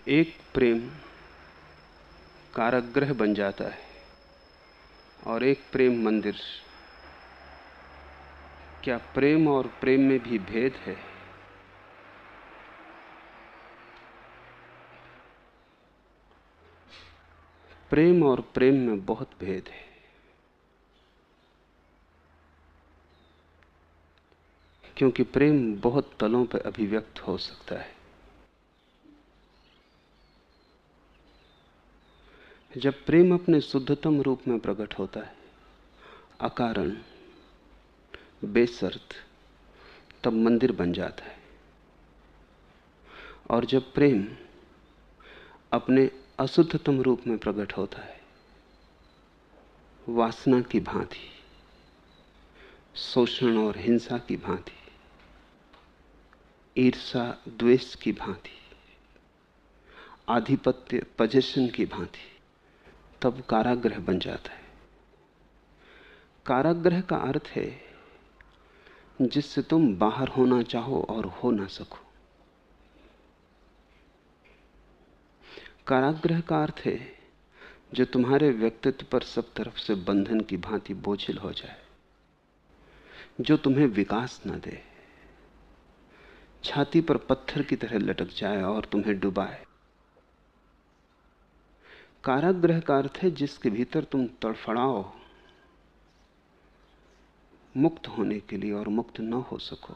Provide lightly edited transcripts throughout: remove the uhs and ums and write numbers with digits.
एक प्रेम कारागृह बन जाता है और एक प्रेम मंदिर। क्या प्रेम और प्रेम में भी भेद है? प्रेम और प्रेम में बहुत भेद है। क्योंकि प्रेम बहुत तलों पर अभिव्यक्त हो सकता है। जब प्रेम अपने शुद्धतम रूप में प्रकट होता है, अकारण, बेशर्त, तब मंदिर बन जाता है। और जब प्रेम अपने अशुद्धतम रूप में प्रकट होता है, वासना की भांति, शोषण और हिंसा की भांति, ईर्षा द्वेष की भांति, आधिपत्य पोजीशन की भांति, तब कारागृह बन जाता है। कारागृह का अर्थ है जिससे तुम बाहर होना चाहो और हो ना सको। कारागृह का अर्थ है जो तुम्हारे व्यक्तित्व पर सब तरफ से बंधन की भांति बोझिल हो जाए, जो तुम्हें विकास न दे, छाती पर पत्थर की तरह लटक जाए और तुम्हें डुबाए। कारागृह का अर्थ है जिसके भीतर तुम तड़फड़ाओ मुक्त होने के लिए और मुक्त न हो सको।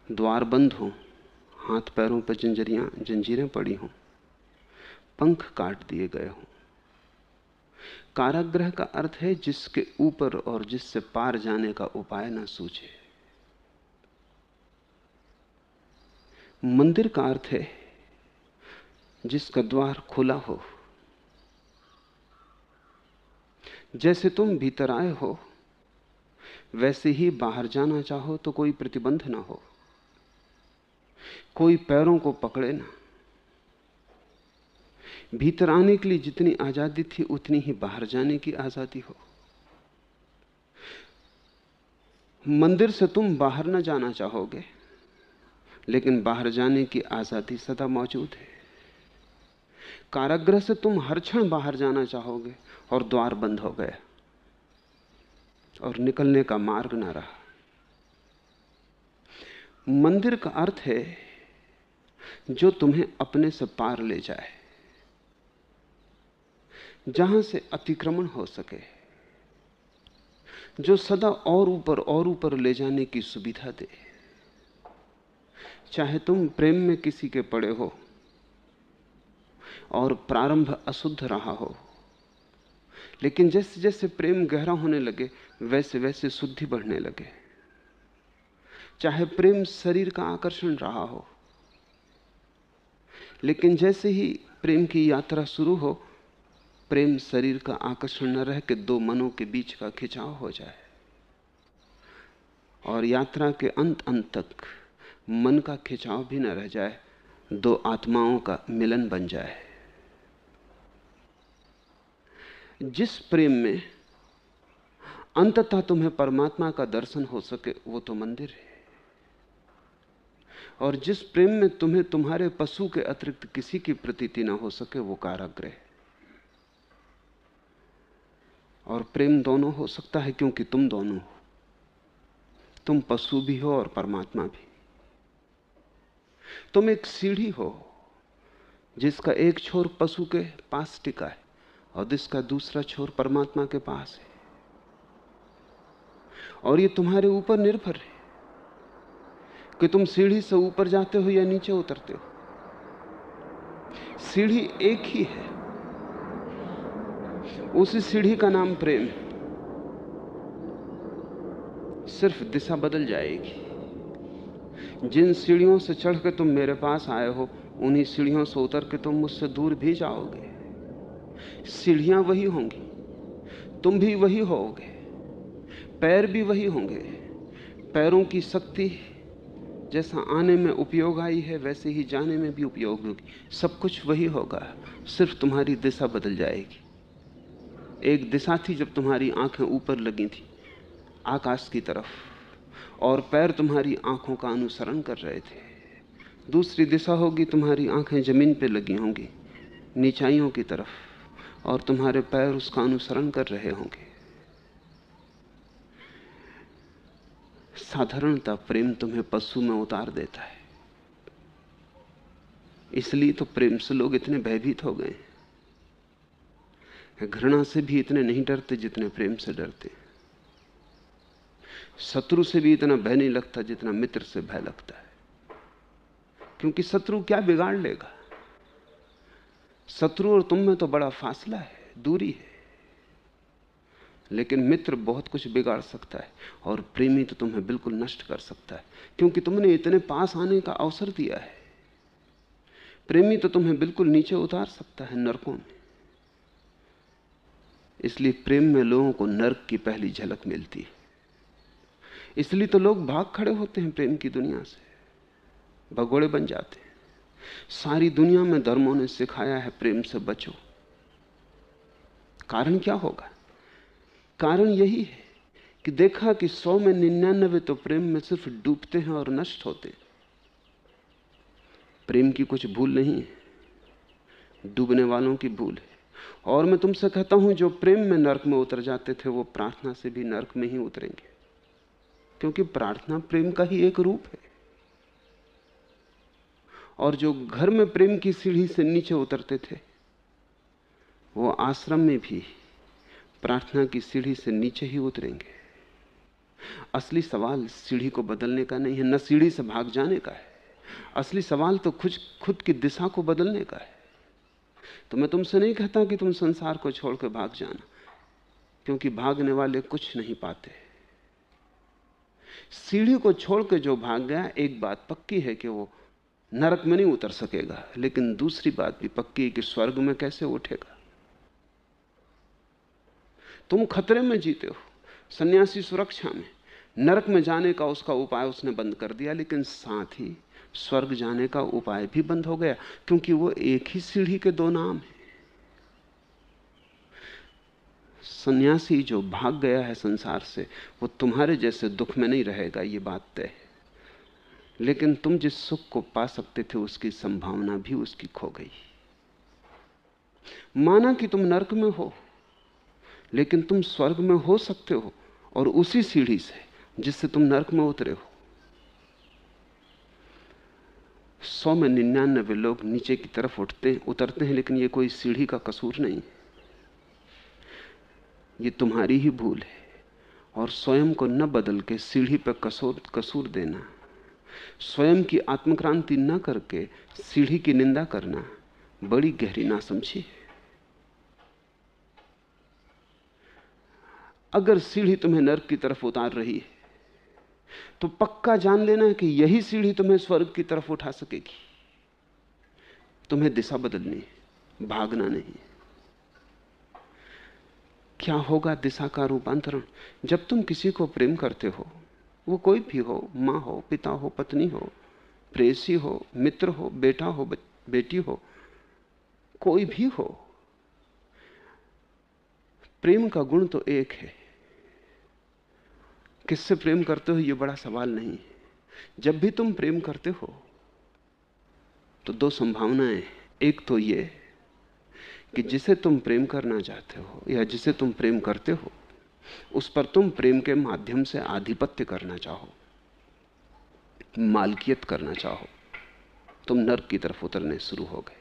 द्वार बंद हो, हाथ पैरों पर जंजीरें पड़ी हों, पंख काट दिए गए हों। कारागृह का अर्थ है जिसके ऊपर और जिससे पार जाने का उपाय न सूझे। मंदिर का अर्थ है जिसका द्वार खुला हो। जैसे तुम भीतर आए हो वैसे ही बाहर जाना चाहो तो कोई प्रतिबंध ना हो, कोई पैरों को पकड़े ना। भीतर आने के लिए जितनी आजादी थी उतनी ही बाहर जाने की आजादी हो। मंदिर से तुम बाहर ना जाना चाहोगे, लेकिन बाहर जाने की आजादी सदा मौजूद है। कारागृह से तुम हर क्षण बाहर जाना चाहोगे और द्वार बंद हो गया और निकलने का मार्ग ना रहा। मंदिर का अर्थ है जो तुम्हें अपने से पार ले जाए, जहां से अतिक्रमण हो सके, जो सदा और ऊपर ले जाने की सुविधा दे। चाहे तुम प्रेम में किसी के पड़े हो और प्रारंभ अशुद्ध रहा हो, लेकिन जैसे जैसे प्रेम गहरा होने लगे वैसे वैसे शुद्धि बढ़ने लगे। चाहे प्रेम शरीर का आकर्षण रहा हो, लेकिन जैसे ही प्रेम की यात्रा शुरू हो, प्रेम शरीर का आकर्षण न रह के दो मनों के बीच का खिंचाव हो जाए और यात्रा के अंत तक मन का खिंचाव भी न रह जाए, दो आत्माओं का मिलन बन जाए। जिस प्रेम में अंततः तुम्हें परमात्मा का दर्शन हो सके वो तो मंदिर है, और जिस प्रेम में तुम्हें तुम्हारे पशु के अतिरिक्त किसी की प्रतीति ना हो सके वो कारागृह। और प्रेम दोनों हो सकता है क्योंकि तुम दोनों हो, तुम पशु भी हो और परमात्मा भी। तुम एक सीढ़ी हो जिसका एक छोर पशु के पास टिका है और जिसका दूसरा छोर परमात्मा के पास है, और ये तुम्हारे ऊपर निर्भर है कि तुम सीढ़ी से ऊपर जाते हो या नीचे उतरते हो। सीढ़ी एक ही है, उसी सीढ़ी का नाम प्रेम है, सिर्फ दिशा बदल जाएगी। जिन सीढ़ियों से चढ़ के तुम मेरे पास आए हो, उन्हीं सीढ़ियों से उतर के तुम मुझसे दूर भी जाओगे। सीढ़ियां वही होंगी, तुम भी वही होगे, पैर भी वही होंगे। पैरों की शक्ति जैसा आने में उपयोग आई है वैसे ही जाने में भी उपयोग होगी। सब कुछ वही होगा, सिर्फ तुम्हारी दिशा बदल जाएगी। एक दिशा थी जब तुम्हारी आंखें ऊपर लगी थी आकाश की तरफ, और पैर तुम्हारी आंखों का अनुसरण कर रहे थे। दूसरी दिशा होगी, तुम्हारी आंखें जमीन पे लगी होंगी नीचाइयों की तरफ, और तुम्हारे पैर उसका अनुसरण कर रहे होंगे। साधारणतः प्रेम तुम्हें पशु में उतार देता है। इसलिए तो प्रेम से लोग इतने भयभीत हो गए। घृणा से भी इतने नहीं डरते जितने प्रेम से डरते। शत्रु से भी इतना भय नहीं लगता जितना मित्र से भय लगता है, क्योंकि शत्रु क्या बिगाड़ लेगा। शत्रु और तुम में तो बड़ा फासला है, दूरी है, लेकिन मित्र बहुत कुछ बिगाड़ सकता है, और प्रेमी तो तुम्हें बिल्कुल नष्ट कर सकता है, क्योंकि तुमने इतने पास आने का अवसर दिया है। प्रेमी तो तुम्हें बिल्कुल नीचे उतार सकता है, नरकों में। इसलिए प्रेम में लोगों को नरक की पहली झलक मिलती है। इसलिए तो लोग भाग खड़े होते हैं प्रेम की दुनिया से, भगोड़े बन जाते हैं। सारी दुनिया में धर्मों ने सिखाया है प्रेम से बचो। कारण क्या होगा? कारण यही है कि देखा कि 100 में 99 तो प्रेम में सिर्फ डूबते हैं और नष्ट होते हैं। प्रेम की कुछ भूल नहीं है, डूबने वालों की भूल है। और मैं तुमसे कहता हूं, जो प्रेम में नरक में उतर जाते थे वो प्रार्थना से भी नरक में ही उतरेंगे, क्योंकि प्रार्थना प्रेम का ही एक रूप है। और जो घर में प्रेम की सीढ़ी से नीचे उतरते थे वो आश्रम में भी प्रार्थना की सीढ़ी से नीचे ही उतरेंगे। असली सवाल सीढ़ी को बदलने का नहीं है, न सीढ़ी से भाग जाने का है। असली सवाल तो खुद की दिशा को बदलने का है। तो मैं तुमसे नहीं कहता कि तुम संसार को छोड़कर भाग जाना, क्योंकि भागने वाले कुछ नहीं पाते। सीढ़ी को छोड़ के जो भाग गया, एक बात पक्की है कि वो नरक में नहीं उतर सकेगा, लेकिन दूसरी बात भी पक्की है कि स्वर्ग में कैसे उठेगा। तुम खतरे में जीते हो, सन्यासी सुरक्षा में। नरक में जाने का उसका उपाय उसने बंद कर दिया, लेकिन साथ ही स्वर्ग जाने का उपाय भी बंद हो गया, क्योंकि वो एक ही सीढ़ी के दो नाम हैं। सन्यासी जो भाग गया है संसार से, वो तुम्हारे जैसे दुख में नहीं रहेगा, ये बात तय है। लेकिन तुम जिस सुख को पा सकते थे उसकी संभावना भी उसकी खो गई। माना कि तुम नरक में हो, लेकिन तुम स्वर्ग में हो सकते हो, और उसी सीढ़ी से जिससे तुम नरक में उतरे हो। 100 में 99 लोग नीचे की तरफ उतरते हैं, लेकिन ये कोई सीढ़ी का कसूर नहीं, ये तुम्हारी ही भूल है। और स्वयं को न बदल के सीढ़ी पर कसूर देना, स्वयं की आत्मक्रांति न करके सीढ़ी की निंदा करना, बड़ी गहरी नासमझी है। अगर सीढ़ी तुम्हें नरक की तरफ उतार रही है तो पक्का जान लेना कि यही सीढ़ी तुम्हें स्वर्ग की तरफ उठा सकेगी। तुम्हें दिशा बदलनी है, भागना नहीं। क्या होगा दिशा का रूपांतरण? जब तुम किसी को प्रेम करते हो, वो कोई भी हो, माँ हो, पिता हो, पत्नी हो, प्रेयसी हो, मित्र हो, बेटा हो, बेटी हो, कोई भी हो, प्रेम का गुण तो एक है। किससे प्रेम करते हो ये बड़ा सवाल नहीं है। जब भी तुम प्रेम करते हो तो दो संभावनाएं। एक तो ये कि जिसे तुम प्रेम करना चाहते हो या जिसे तुम प्रेम करते हो उस पर तुम प्रेम के माध्यम से आधिपत्य करना चाहो, मालकियत करना चाहो, तुम नर्क की तरफ उतरने शुरू हो गए।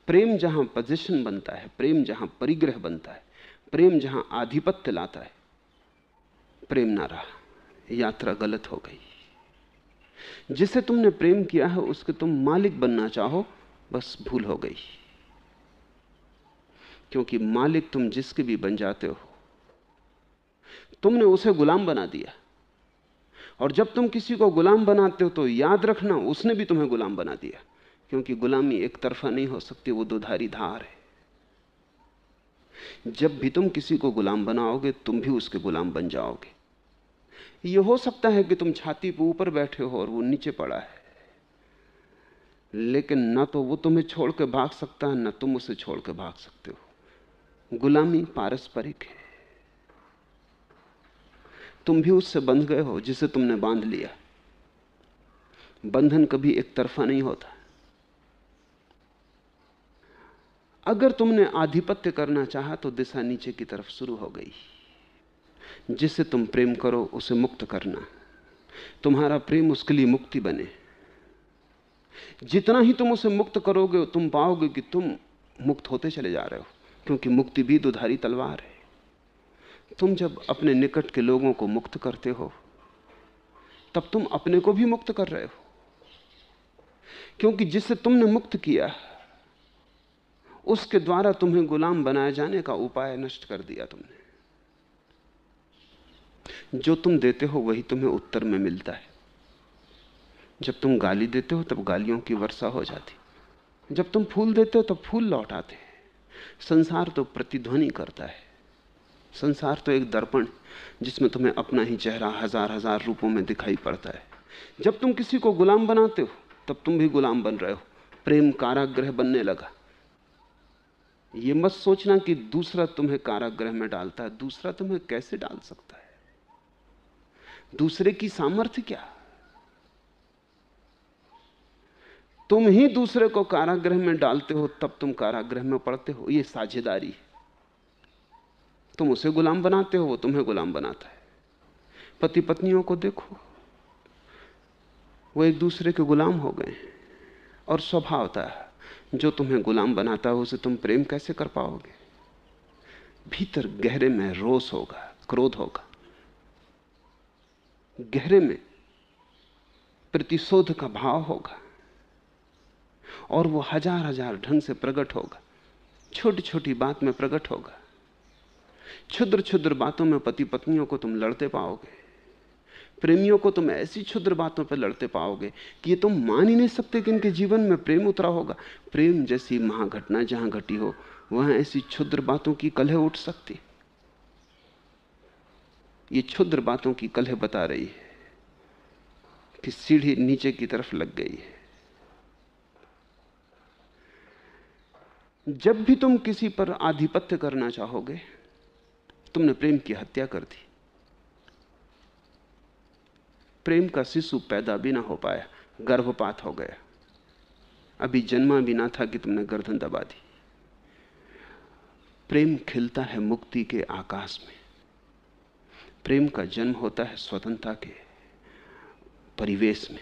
प्रेम जहां पोजीशन बनता है, प्रेम जहां परिग्रह बनता है, प्रेम जहां आधिपत्य लाता है, प्रेम ना रहा, यात्रा गलत हो गई। जिसे तुमने प्रेम किया है उसके तुम मालिक बनना चाहो, बस भूल हो गई। क्योंकि मालिक तुम जिसके भी बन जाते हो, तुमने उसे गुलाम बना दिया। और जब तुम किसी को गुलाम बनाते हो तो याद रखना उसने भी तुम्हें गुलाम बना दिया, क्योंकि गुलामी एक तरफा नहीं हो सकती, वो दुधारी धार है। जब भी तुम किसी को गुलाम बनाओगे तुम भी उसके गुलाम बन जाओगे। यह हो सकता है कि तुम छाती पर ऊपर बैठे हो और वो नीचे पड़ा है, लेकिन ना तो वो तुम्हें छोड़ के भाग सकता है, ना तुम उसे छोड़ के भाग सकते हो। गुलामी पारस्परिक है। तुम भी उससे बंध गए हो जिसे तुमने बांध लिया। बंधन कभी एक तरफा नहीं होता। अगर तुमने आधिपत्य करना चाहा तो दिशा नीचे की तरफ शुरू हो गई। जिससे तुम प्रेम करो उसे मुक्त करना, तुम्हारा प्रेम उसके लिए मुक्ति बने। जितना ही तुम उसे मुक्त करोगे तुम पाओगे कि तुम मुक्त होते चले जा रहे हो, क्योंकि मुक्ति भी दुधारी तलवार है। तुम जब अपने निकट के लोगों को मुक्त करते हो तब तुम अपने को भी मुक्त कर रहे हो, क्योंकि जिससे तुमने मुक्त किया उसके द्वारा तुम्हें गुलाम बनाए जाने का उपाय नष्ट कर दिया तुमने। जो तुम देते हो वही तुम्हें उत्तर में मिलता है। जब तुम गाली देते हो तब गालियों की वर्षा हो जाती, जब तुम फूल देते हो तब फूल लौट आते। संसार तो प्रतिध्वनि करता है, संसार तो एक दर्पण जिसमें तुम्हें अपना ही चेहरा हजार हजार रूपों में दिखाई पड़ता है। जब तुम किसी को गुलाम बनाते हो तब तुम भी गुलाम बन रहे हो। प्रेम कारागृह बनने लगा। यह मत सोचना कि दूसरा तुम्हें कारागृह में डालता है। दूसरा तुम्हें कैसे डाल सकता है? दूसरे की सामर्थ्य क्या? तुम ही दूसरे को कारागृह में डालते हो तब तुम कारागृह में पड़ते हो। यह साझेदारी है। तुम उसे गुलाम बनाते हो, वो तुम्हें गुलाम बनाता है। पति पत्नियों को देखो, वो एक दूसरे के गुलाम हो गए। और स्वभाव था, जो तुम्हें गुलाम बनाता है उसे तुम प्रेम कैसे कर पाओगे? भीतर गहरे में रोष होगा, क्रोध होगा, गहरे में प्रतिशोध का भाव होगा, और वो हजार हजार ढंग से प्रकट होगा। छोटी छोटी बात में प्रकट होगा। क्षुद्र क्षुद्र बातों में पति पत्नियों को तुम लड़ते पाओगे। प्रेमियों को तुम ऐसी क्षुद्र बातों पर लड़ते पाओगे कि ये तुम मान ही नहीं सकते कि इनके जीवन में प्रेम उतरा होगा। प्रेम जैसी महाघटना जहां घटी हो वहां ऐसी क्षुद्र बातों की कलह उठ सकती। ये क्षुद्र बातों की कलह बता रही है कि सीढ़ी नीचे की तरफ लग गई है। जब भी तुम किसी पर आधिपत्य करना चाहोगे तुमने प्रेम की हत्या कर दी। प्रेम का शिशु पैदा भी ना हो पाया, गर्भपात हो गया। अभी जन्मा भी ना था कि तुमने गर्दन दबा दी। प्रेम खिलता है मुक्ति के आकाश में। प्रेम का जन्म होता है स्वतंत्रता के परिवेश में।